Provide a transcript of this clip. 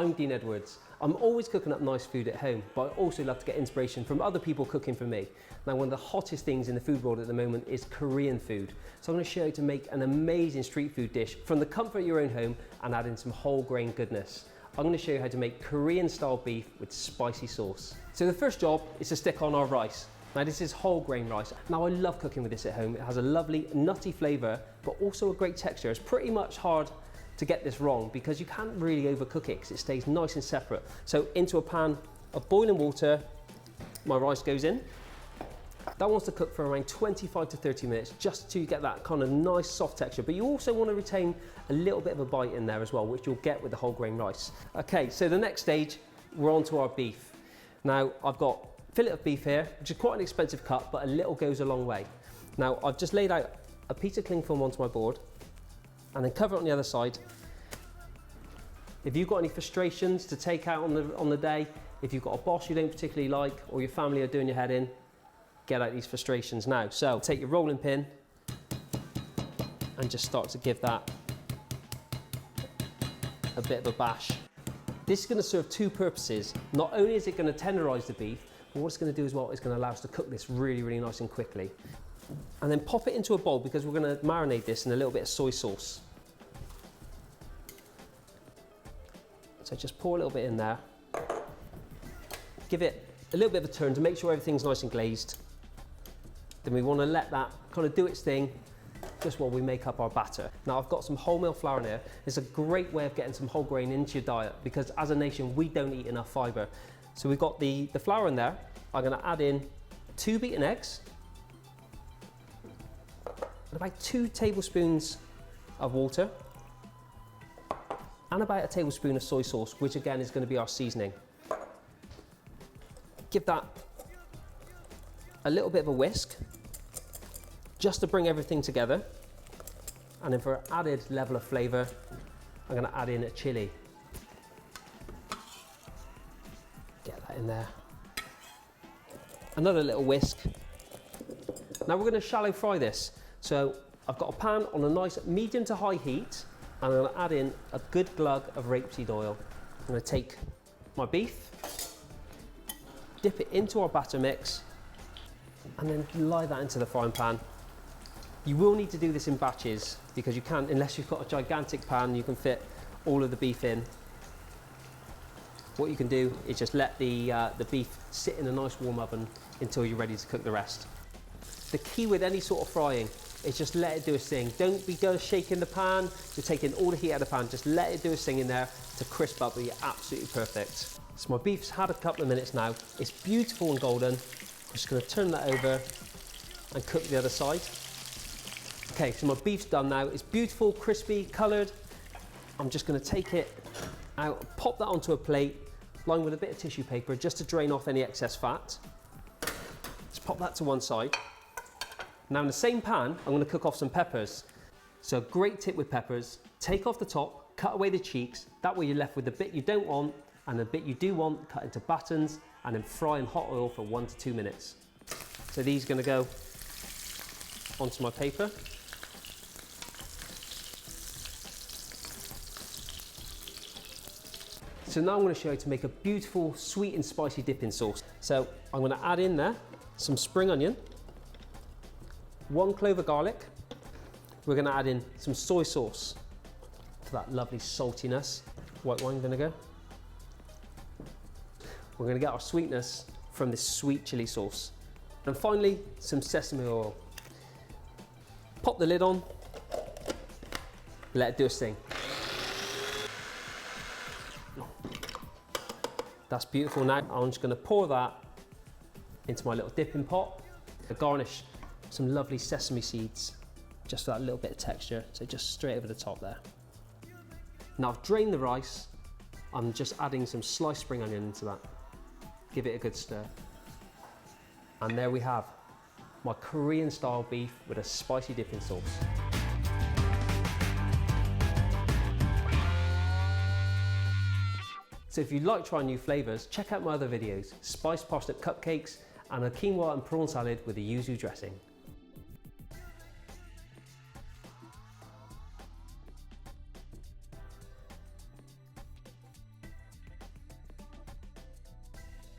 I'm Dean Edwards. I'm always cooking up nice food at home, but I also love to get inspiration from other people cooking for me. Now, one of the hottest things in the food world at the moment is Korean food. So I'm going to show you how to make an amazing street food dish from the comfort of your own home and add in some whole grain goodness. I'm going to show you how to make Korean style beef with spicy sauce. So the first job is to stick on our rice. Now this is whole grain rice. Now I love cooking with this at home. It has a lovely nutty flavour, but also a great texture. It's pretty much hard to get this wrong because you can't really overcook it because it stays nice and separate. So into a pan of boiling water, my rice goes in. That wants to cook for around 25 to 30 minutes just to get that kind of nice soft texture, but you also want to retain a little bit of a bite in there as well, which you'll get with the whole grain rice. Okay, so the next stage, we're on to our beef. Now I've got fillet of beef here, which is quite an expensive cut, but a little goes a long way. Now I've just laid out a piece of cling film onto my board and then cover it on the other side. If you've got any frustrations to take out on the day, if you've got a boss you don't particularly like or your family are doing your head in, get out these frustrations now. So take your rolling pin and just start to give that a bit of a bash. This is going to serve two purposes. Not only is it going to tenderize the beef, but what it's going to do as well is going to allow us to cook this really, really nice and quickly. And then pop it into a bowl because we're going to marinate this in a little bit of soy sauce. So just pour a little bit in there. Give it a little bit of a turn to make sure everything's nice and glazed. Then we want to let that kind of do its thing just while we make up our batter. Now I've got some wholemeal flour in here. It's a great way of getting some whole grain into your diet because as a nation we don't eat enough fibre. So we've got the flour in there. I'm going to add in 2 beaten eggs and about 2 tablespoons of water and about a tablespoon of soy sauce, which again is going to be our seasoning. Give that a little bit of a whisk just to bring everything together, and then for an added level of flavour I'm going to add in a chilli. Get that in there. Another little whisk. Now we're going to shallow fry this, so I've got a pan on a nice medium to high heat and I'm going to add in a good glug of rapeseed oil. I'm going to take my beef, dip it into our batter mix and then lie that into the frying pan. You will need to do this in batches because you can't, unless you've got a gigantic pan, you can fit all of the beef in. What you can do is just let the beef sit in a nice warm oven until you're ready to cook the rest. The key with any sort of frying is just let it do its thing. Don't be shaking the pan, you're taking all the heat out of the pan, just let it do its thing in there to crisp up, but you're absolutely perfect. So my beef's had a couple of minutes now, it's beautiful and golden. I'm just going to turn that over and cook the other side. Okay, so my beef's done now. It's beautiful, crispy, coloured. I'm just going to take it out, pop that onto a plate, lined with a bit of tissue paper just to drain off any excess fat. Let's pop that to one side. Now in the same pan, I'm going to cook off some peppers. So a great tip with peppers, take off the top, cut away the cheeks. That way you're left with the bit you don't want, and the bit you do want, cut into battens, and then fry in hot oil for 1 to 2 minutes. So these are going to go onto my paper. So now I'm going to show you how to make a beautiful sweet and spicy dipping sauce. So I'm going to add in there some spring onion, 1 clove of garlic. We're going to add in some soy sauce for that lovely saltiness, white wine vinegar. We're going to get our sweetness from this sweet chili sauce. And finally, some sesame oil. Pop the lid on, let it do its thing. That's beautiful. Now I'm just going to pour that into my little dipping pot. To garnish some lovely sesame seeds, just for that little bit of texture, so just straight over the top there. Now I've drained the rice, I'm just adding some sliced spring onion into that. Give it a good stir. And there we have my Korean style beef with a spicy dipping sauce. So if you like trying new flavours, check out my other videos, spiced parsnip cupcakes and a quinoa and prawn salad with a yuzu dressing.